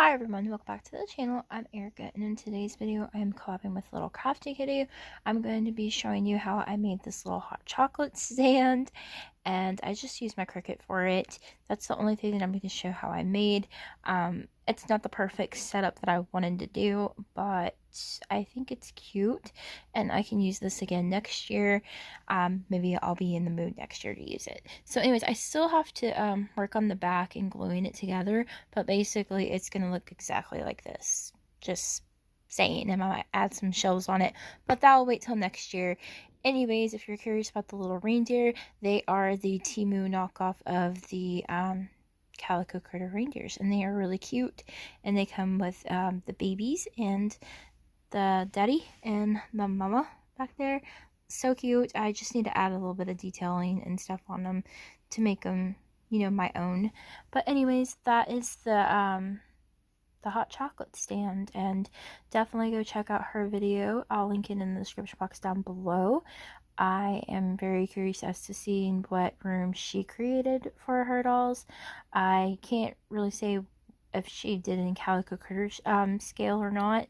Hi everyone, welcome back to the channel. I'm Erica, and in today's video I'm collabing with Little Crafty Kitty. I'm going to be showing you how I made this little hot chocolate stand, and I just used my Cricut for it. That's the only thing that I'm going to show how I made. It's not the perfect setup that I wanted to do, but I think it's cute, and I can use this again next year. Maybe I'll be in the mood next year to use it. So anyways, I still have to work on the back and gluing it together, but basically it's going to look exactly like this. Just saying, and I might add some shells on it, but that'll wait till next year. Anyways, if you're curious about the little reindeer, they are the Temu knockoff of the Calico Critter reindeers, and they are really cute, and they come with the babies and the daddy and the mama back there. So cute. I just need to add a little bit of detailing and stuff on them to make them, you know, my own. But anyways, that is the hot chocolate stand, and definitely go check out her video. I'll link it in the description box down below. I am very curious as to seeing what room she created for her dolls. I can't really say if she did it in Calico Critters scale or not,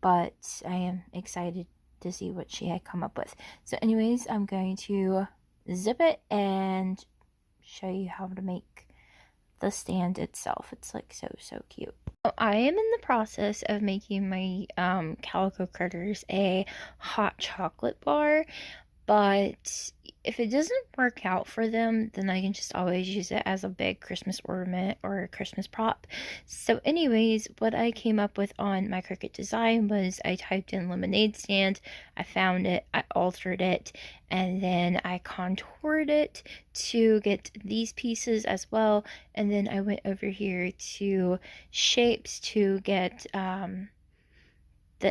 but I am excited to see what she had come up with. So anyways, I'm going to zip it and show you how to make the stand itself. It's like so cute. I am in the process of making my Calico Critters a hot chocolate bar, but if it doesn't work out for them, then I can just always use it as a big Christmas ornament or a Christmas prop. So anyways, what I came up with on my Cricut design was I typed in lemonade stand, I found it, I altered it, and then I contoured it to get these pieces as well, and then I went over here to shapes to get the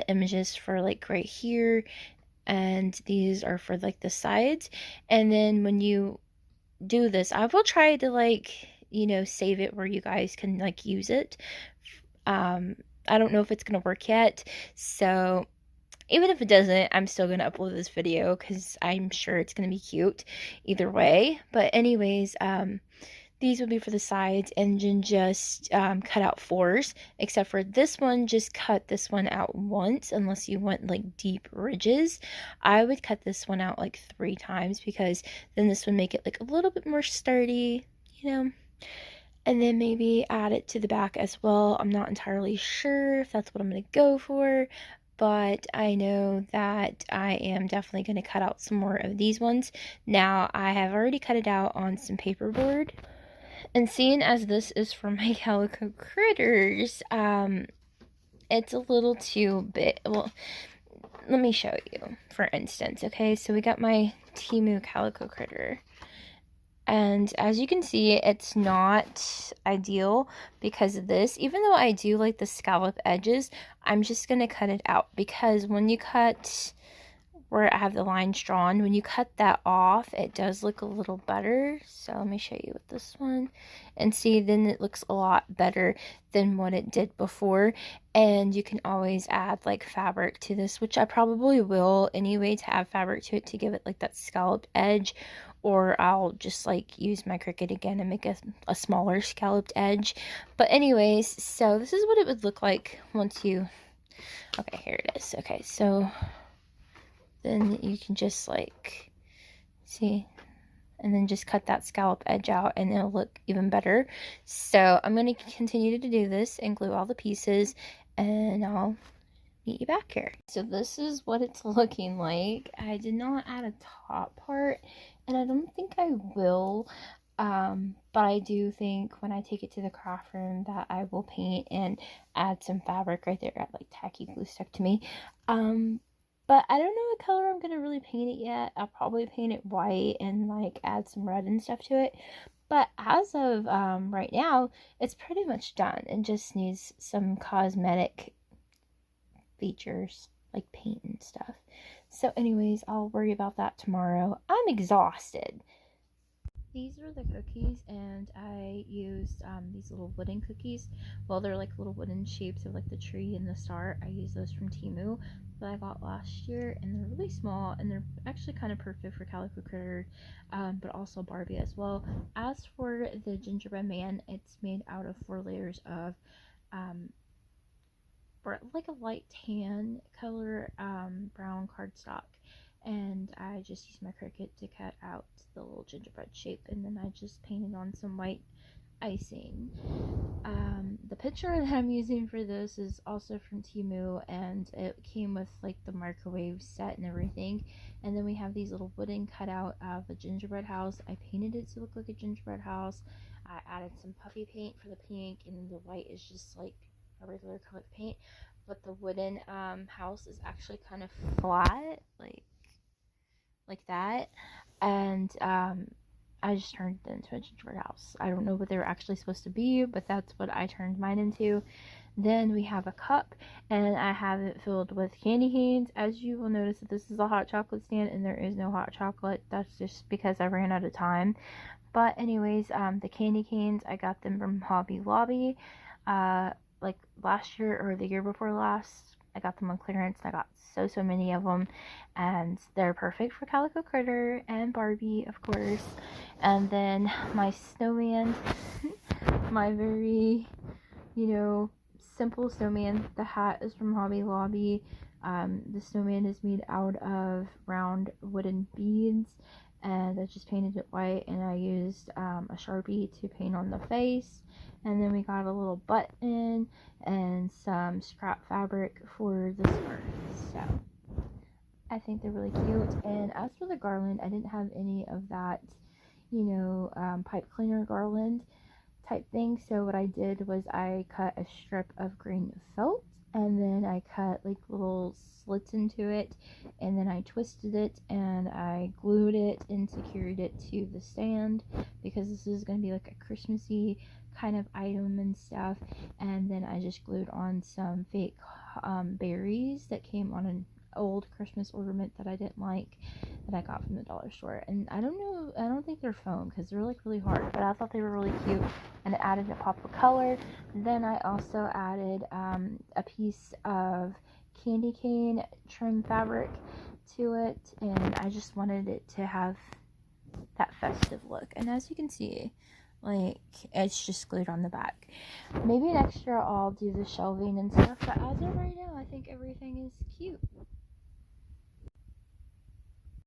images for like right here, and these are for like the sides. And then when you do this, I will try to, like, you know, save it where you guys can like use it. I don't know if it's gonna work yet, so even if it doesn't, I'm still gonna upload this video because I'm sure it's gonna be cute either way. But anyways, these would be for the sides, and then just cut out 4s, except for this one, just cut this one out once, unless you want like deep ridges. I would cut this one out like 3 times, because then this would make it like a little bit more sturdy, you know. And then maybe add it to the back as well. I'm not entirely sure if that's what I'm going to go for, but I know that I am definitely going to cut out some more of these ones. Now, I have already cut it out on some paperboard. And seeing as this is for my Calico Critters, it's a little too big. Well, let me show you, for instance. Okay, so we got my Temu Calico Critter. And as you can see, it's not ideal because of this. Even though I do like the scallop edges, I'm just going to cut it out, because when you cut where I have the lines drawn, when you cut that off, it does look a little better. So let me show you with this one, and see, then it looks a lot better than what it did before. And you can always add like fabric to this, which I probably will anyway, to add fabric to it to give it like that scalloped edge, or I'll just like use my Cricut again and make a smaller scalloped edge. But anyways, so this is what it would look like once you, okay, here it is. Okay, so then you can just like see, and then just cut that scallop edge out, and it'll look even better. So I'm going to continue to do this and glue all the pieces, and I'll meet you back here. So this is what it's looking like. I did not add a top part, and I don't think I will, but I do think when I take it to the craft room that I will paint and add some fabric right there. I have like tacky glue stuck to me. But I don't know what color I'm going to really paint it yet. I'll probably paint it white and like add some red and stuff to it. But as of right now, it's pretty much done. It just needs some cosmetic features like paint and stuff. So anyways, I'll worry about that tomorrow. I'm exhausted. These are the cookies, and I used these little wooden cookies. Well, they're like little wooden shapes of like the tree and the star. I used those from Temu that I got last year, and they're really small, and they're actually kind of perfect for Calico Critter, but also Barbie as well. As for the gingerbread man, it's made out of 4 layers of like a light tan color brown cardstock, and I just used my Cricut to cut out the little gingerbread shape, and then I just painted on some white icing. The picture that I'm using for this is also from Temu, and it came with like the microwave set and everything. And then we have these little wooden cutout of a gingerbread house. I painted it to look like a gingerbread house. I added some puffy paint for the pink, and the white is just like a regular colored paint. But the wooden house is actually kind of flat, like that. And I just turned it into a gingerbread house. I don't know what they were actually supposed to be, but that's what I turned mine into. Then we have a cup, and I have it filled with candy canes. As you will notice, that this is a hot chocolate stand, and there is no hot chocolate. That's just because I ran out of time. But anyways, the candy canes, I got them from Hobby Lobby, like last year or the year before last. I got them on clearance, and I got so many of them, and they're perfect for Calico Critter and Barbie, of course. And then my snowman, my very, simple snowman. The hat is from Hobby Lobby. The snowman is made out of round wooden beads, and I just painted it white, and I used a Sharpie to paint on the face. And then we got a little button and some scrap fabric for the skirt. So I think they're really cute. And as for the garland, I didn't have any of that, pipe cleaner garland type thing. So what I did was I cut a strip of green felt, and then I cut like little slits into it, and then I twisted it, and I glued it and secured it to the stand, because this is going to be like a Christmassy kind of item and stuff. And then I just glued on some fake berries that came on an old Christmas ornament that I didn't like, that I got from the dollar store. And I don't think they're foam, because they're like really hard, but I thought they were really cute, and it added a pop of color. Then I also added a piece of candy cane trim fabric to it, and I just wanted it to have that festive look. And as you can see, like, it's just glued on the back. Maybe next year I'll do the shelving and stuff, but as of right now, I think everything is cute.